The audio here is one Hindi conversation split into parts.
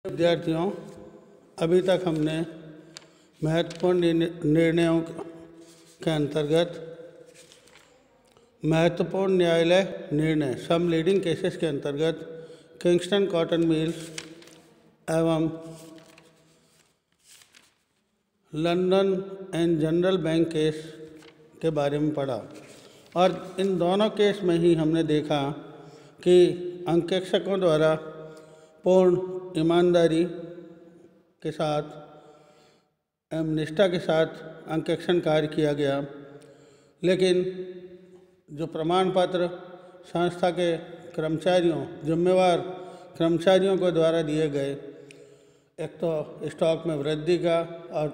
विद्यार्थियों, अभी तक हमने महत्वपूर्ण निर्णयों के अंतर्गत महत्वपूर्ण न्यायालय निर्णय सम लीडिंग केसेस के अंतर्गत किंगस्टन कॉटन मिल्स एवं London and general bank case के बारे में पढ़ा और इन दोनों केस में ही हमने देखा कि अंकेक्षकों द्वारा पूर्ण ईमानदारी के साथ एवं निष्ठा के साथ अंकेक्षण कार्य किया गया, लेकिन जो प्रमाण पत्र संस्था के जिम्मेवार कर्मचारियों को द्वारा दिए गए, एक तो स्टॉक में वृद्धि का और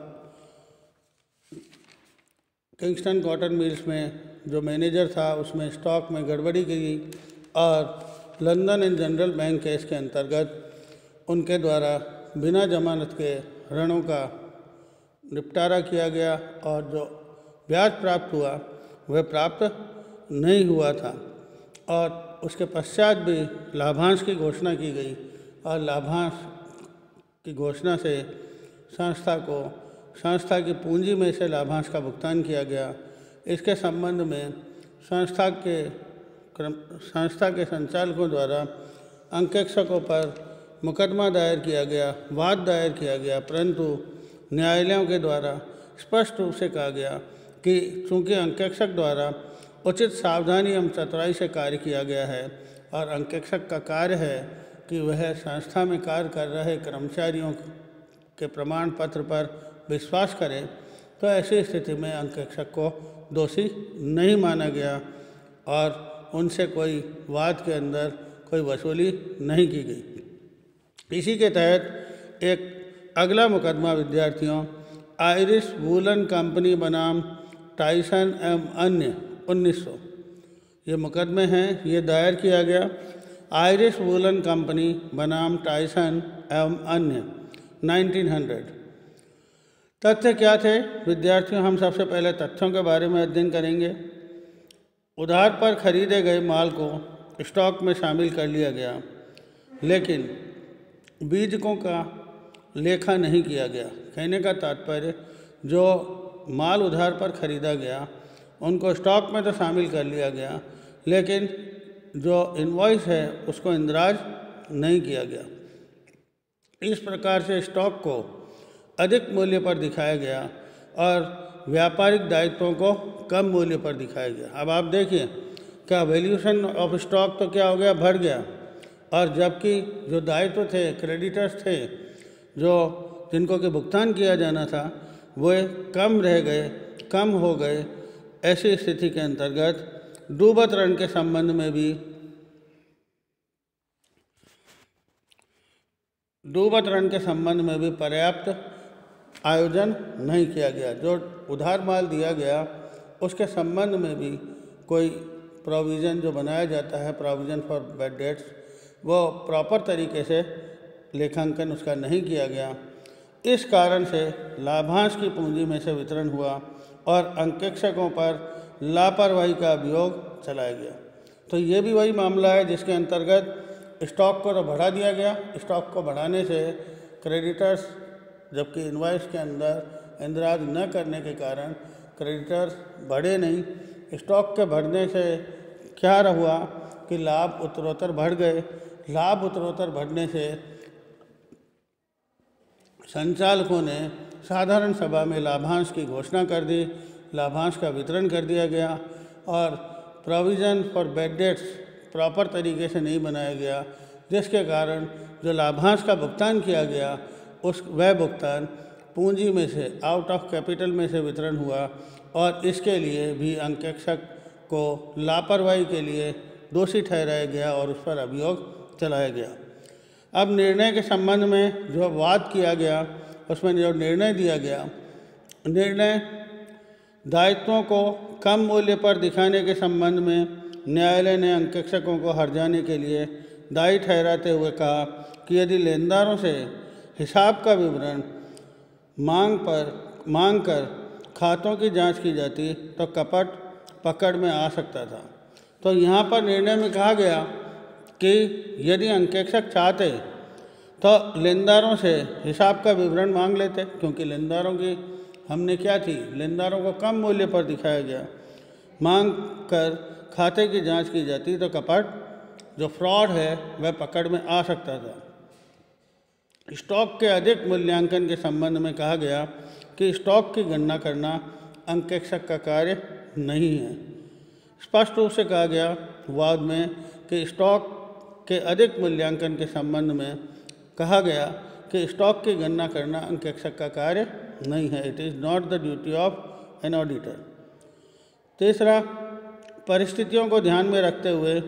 किंगस्टन कॉटन मिल्स में जो मैनेजर था उसमें स्टॉक में गड़बड़ी की और London and general bank case के अंतर्गत उनके द्वारा बिना जमानत के ऋणों का निपटारा किया गया और जो ब्याज प्राप्त हुआ वह प्राप्त नहीं हुआ था और उसके पश्चात भी लाभांश की घोषणा की गई और लाभांश की घोषणा से संस्था की पूंजी में से लाभांश का भुगतान किया गया। इसके संबंध में संस्था के संचालकों द्वारा अंकेक्षकों पर मुकदमा दायर किया गया, वाद दायर किया गया, परंतु न्यायालयों के द्वारा स्पष्ट रूप से कहा गया कि चूंकि अंकेक्षक द्वारा उचित सावधानी एवं चतुराई से कार्य किया गया है और अंकेक्षक का कार्य है कि वह संस्था में कार्य कर रहे कर्मचारियों के प्रमाण पत्र पर विश्वास करे, तो ऐसी स्थिति में अंकेक्षक को दोषी नहीं माना गया और उनसे कोई वाद के अंदर कोई वसूली नहीं की गई। इसी के तहत एक अगला मुकदमा विद्यार्थियों आयरिश वूलन कंपनी बनाम टाइसन एवं अन्य 1900 ये मुकदमे हैं, ये दायर किया गया। आयरिश वूलन कंपनी बनाम टाइसन एवं अन्य 1900। तथ्य क्या थे विद्यार्थियों? हम सबसे पहले तथ्यों के बारे में अध्ययन करेंगे। उधार पर खरीदे गए माल को स्टॉक में शामिल कर लिया गया, लेकिन बीजकों का लेखा नहीं किया गया। कहने का तात्पर्य जो माल उधार पर खरीदा गया उनको स्टॉक में तो शामिल कर लिया गया, लेकिन जो इनवॉइस है उसको इंदराज नहीं किया गया। इस प्रकार से स्टॉक को अधिक मूल्य पर दिखाया गया और व्यापारिक दायित्वों को कम मूल्य पर दिखाया गया। अब आप देखिए क्या वैल्यूएशन ऑफ स्टॉक तो क्या हो गया, बढ़ गया, और जबकि जो दायित्व थे, क्रेडिटर्स थे जो जिनको के भुगतान किया जाना था वो कम रह गए, कम हो गए। ऐसी स्थिति के अंतर्गत डूबत ऋण के संबंध में भी पर्याप्त आयोजन नहीं किया गया। जो उधार माल दिया गया उसके संबंध में भी कोई प्रोविज़न जो बनाया जाता है, प्रोविज़न फॉर बैड डेट्स, वो प्रॉपर तरीके से लेखांकन उसका नहीं किया गया। इस कारण से लाभांश की पूंजी में से वितरण हुआ और अंकेक्षकों पर लापरवाही का अभियोग चलाया गया। तो ये भी वही मामला है जिसके अंतर्गत स्टॉक को तो बढ़ा दिया गया। स्टॉक को बढ़ाने से क्रेडिटर्स, जबकि इनवॉइस के अंदर इंदराज न करने के कारण क्रेडिटर्स बढ़े नहीं। स्टॉक के बढ़ने से क्या हुआ कि लाभ उत्तरोत्तर बढ़ गए। लाभ उत्तरोत्तर बढ़ने से संचालकों ने साधारण सभा में लाभांश की घोषणा कर दी, लाभांश का वितरण कर दिया गया और provision for bad debts proper तरीके से नहीं बनाया गया, जिसके कारण जो लाभांश का भुगतान किया गया वह भुगतान पूंजी में से, आउट ऑफ कैपिटल में से वितरण हुआ और इसके लिए भी अंकेक्षक को लापरवाही के लिए दोषी ठहराया गया और उस पर अभियोग चलाया गया। अब निर्णय के संबंध में जो वाद किया गया उसमें जो निर्णय दिया गया, निर्णय दायित्वों को कम मूल्य पर दिखाने के संबंध में न्यायालय ने अंकेक्षकों को हर्जाने के लिए दायी ठहराते हुए कहा कि यदि लेनदारों से हिसाब का विवरण मांग कर खातों की जांच की जाती तो कपट पकड़ में आ सकता था। तो यहाँ पर निर्णय में कहा गया कि यदि अंकेक्षक चाहते तो लेनदारों से हिसाब का विवरण मांग लेते, क्योंकि लेनदारों की हमने क्या थी, लेनदारों को कम मूल्य पर दिखाया गया, मांग कर खाते की जांच की जाती तो कपट जो फ्रॉड है वह पकड़ में आ सकता था। स्टॉक के अधिक मूल्यांकन के संबंध में कहा गया कि स्टॉक की गणना करना अंकेक्षक का कार्य नहीं है। स्पष्ट रूप से कहा गया वाद में कि स्टॉक के अधिक मूल्यांकन के संबंध में कहा गया कि स्टॉक की गणना करना अंकेक्षक का कार्य नहीं है। It is not the duty of an auditor. तीसरा, परिस्थितियों को ध्यान में रखते हुए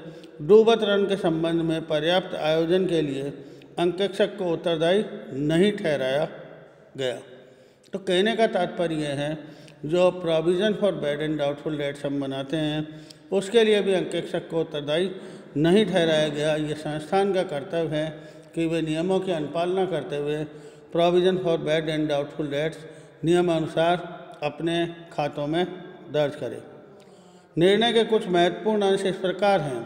डूबत ऋण के संबंध में पर्याप्त आयोजन के लिए अंकेक्षक को उत्तरदायी नहीं ठहराया गया। तो कहने का तात्पर्य यह है, जो provision for bad and doubtful debts हम बनाते हैं उसके लिए भी अंकेक्षक को उत्तरदायी नहीं ठहराया गया। ये संस्थान का कर्तव्य है कि वे नियमों की अनुपालना करते हुए provision for bad and doubtful debts नियमानुसार अपने खातों में दर्ज करें। निर्णय के कुछ महत्वपूर्ण अंश इस प्रकार हैं।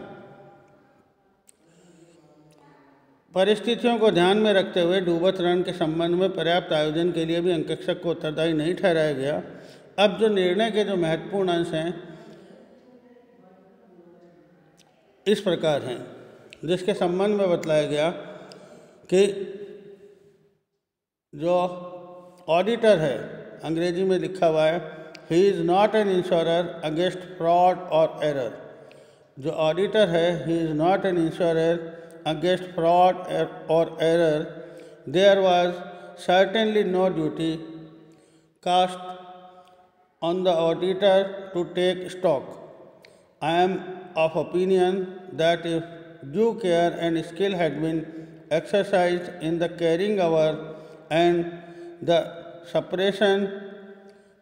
परिस्थितियों को ध्यान में रखते हुए डूबत ऋण के संबंध में पर्याप्त आयोजन के लिए भी अंकेक्षक को उत्तरदायी नहीं ठहराया गया। अब जो निर्णय के जो महत्वपूर्ण अंश हैं इस प्रकार हैं, जिसके संबंध में बतलाया गया कि जो ऑडिटर है, अंग्रेजी में लिखा हुआ है, he is not an insurer against fraud और एरर। जो ऑडिटर है, he is not an insurer against fraud or error. There was certainly no duty cast on the auditor to take stock. I am of opinion that if due care and skill had been exercised in the carrying over and the separation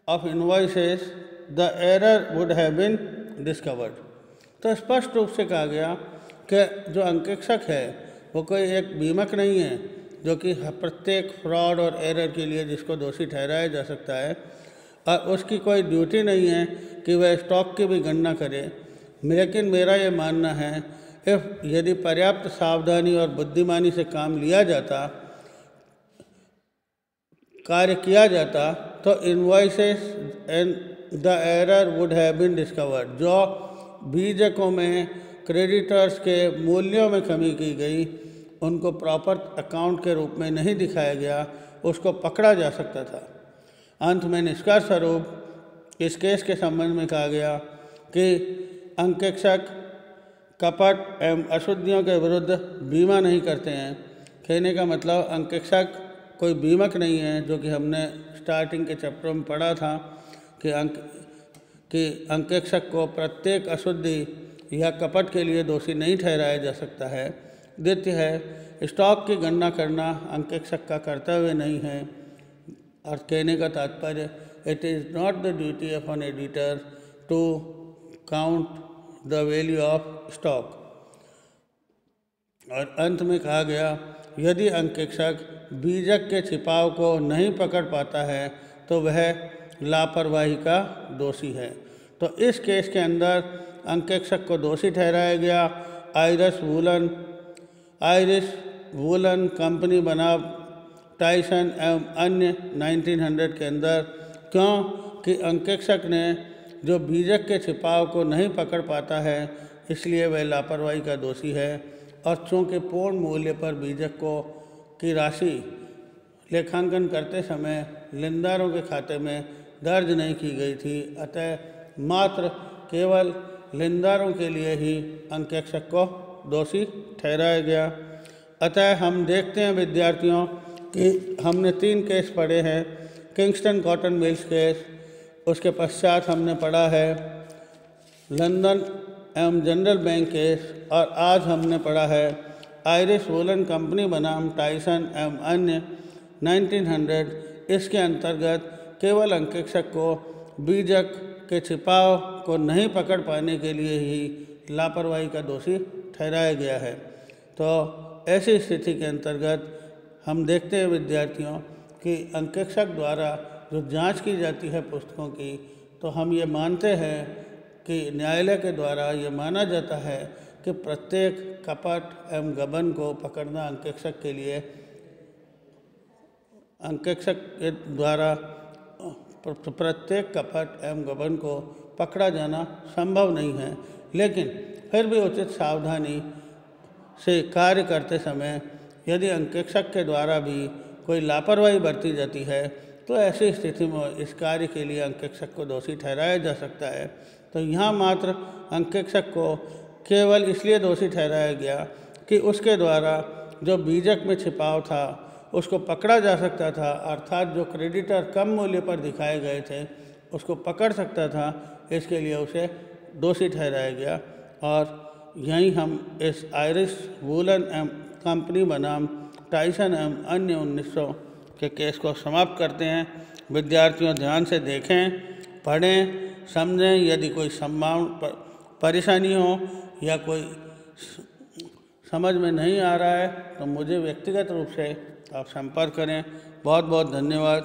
of invoices, the error would have been discovered. तो स्पष्ट रूप से कहा गया कि जो अंकेक्षक है वो कोई एक बीमक नहीं है जो कि प्रत्येक फ्रॉड और एरर के लिए जिसको दोषी ठहराया जा सकता है, और उसकी कोई ड्यूटी नहीं है कि वह स्टॉक की भी गणना करे। लेकिन मेरा ये मानना है यदि पर्याप्त सावधानी और बुद्धिमानी से काम लिया जाता, कार्य किया जाता, तो invoices and the error would have been discovered. जो बीजकों में क्रेडिटर्स के मूल्यों में कमी की गई, उनको प्रॉपर अकाउंट के रूप में नहीं दिखाया गया, उसको पकड़ा जा सकता था। अंत में निष्कर्ष स्वरूप इस केस के संबंध में कहा गया कि अंकेक्षक कपट एवं अशुद्धियों के विरुद्ध बीमा नहीं करते हैं। कहने का मतलब अंकेक्षक कोई बीमक नहीं है, जो कि हमने स्टार्टिंग के चैप्टर में पढ़ा था कि अंकेक्षक को प्रत्येक अशुद्धि या कपट के लिए दोषी नहीं ठहराया जा सकता है। द्वितीय है, स्टॉक की गणना करना अंकेक्षक का कर्तव्य नहीं है। और कहने का तात्पर्य, it is not the duty of an auditor to count the value of stock. और अंत में कहा गया, यदि अंकेक्षक बीजक के छिपाव को नहीं पकड़ पाता है तो वह लापरवाही का दोषी है। तो इस केस के अंदर अंकेक्षक को दोषी ठहराया गया। आयरिश वूलन कंपनी बनाम टाइसन एवं अन्य 1900 के अंदर, क्योंकि अंकेक्षक ने जो बीजक के छिपाव को नहीं पकड़ पाता है इसलिए वह लापरवाही का दोषी है। और चूँकि पूर्ण मूल्य पर बीजक की राशि लेखांकन करते समय लेनदारों के खाते में दर्ज नहीं की गई थी, अतः मात्र केवल लेनदारों के लिए ही अंकेक्षक को दोषी ठहराया गया। अतः हम देखते हैं विद्यार्थियों कि हमने 3 केस पढ़े हैं। किंगस्टन कॉटन मिल्स केस, उसके पश्चात हमने पढ़ा है लंदन एवं जनरल बैंक केस, और आज हमने पढ़ा है आयरिश वूलन कंपनी बनाम टाइसन एवं अन्य 1900। इसके अंतर्गत केवल अंकेक्षक को बीजक के छिपाव को नहीं पकड़ पाने के लिए ही लापरवाही का दोषी ठहराया गया है। तो ऐसी स्थिति के अंतर्गत हम देखते हैं विद्यार्थियों कि अंकेक्षक द्वारा जो जांच की जाती है पुस्तकों की, तो हम ये मानते हैं कि न्यायालय के द्वारा ये माना जाता है कि प्रत्येक कपट एवं गबन को पकड़ना अंकेक्षक के लिए अंकेक्षक के द्वारा प्रत्येक कपट एवं गबन को पकड़ा जाना संभव नहीं है, लेकिन फिर भी उचित सावधानी से कार्य करते समय यदि अंकेक्षक के द्वारा भी कोई लापरवाही बरती जाती है तो ऐसी स्थिति में इस कार्य के लिए अंकेक्षक को दोषी ठहराया जा सकता है। तो यहाँ मात्र अंकेक्षक को केवल इसलिए दोषी ठहराया गया कि उसके द्वारा जो बीजक में छिपाव था उसको पकड़ा जा सकता था, अर्थात जो क्रेडिटर कम मूल्य पर दिखाए गए थे उसको पकड़ सकता था, इसके लिए उसे दोषी ठहराया गया। और यहीं हम इस आयरिश वूलन एवं कंपनी बनाम टाइसन एवं अन्य 1900 के केस को समाप्त करते हैं। विद्यार्थियों ध्यान से देखें, पढ़ें, समझें। यदि कोई परेशानी हो या कोई समझ में नहीं आ रहा है तो मुझे व्यक्तिगत रूप से आप संपर्क करें। बहुत बहुत धन्यवाद।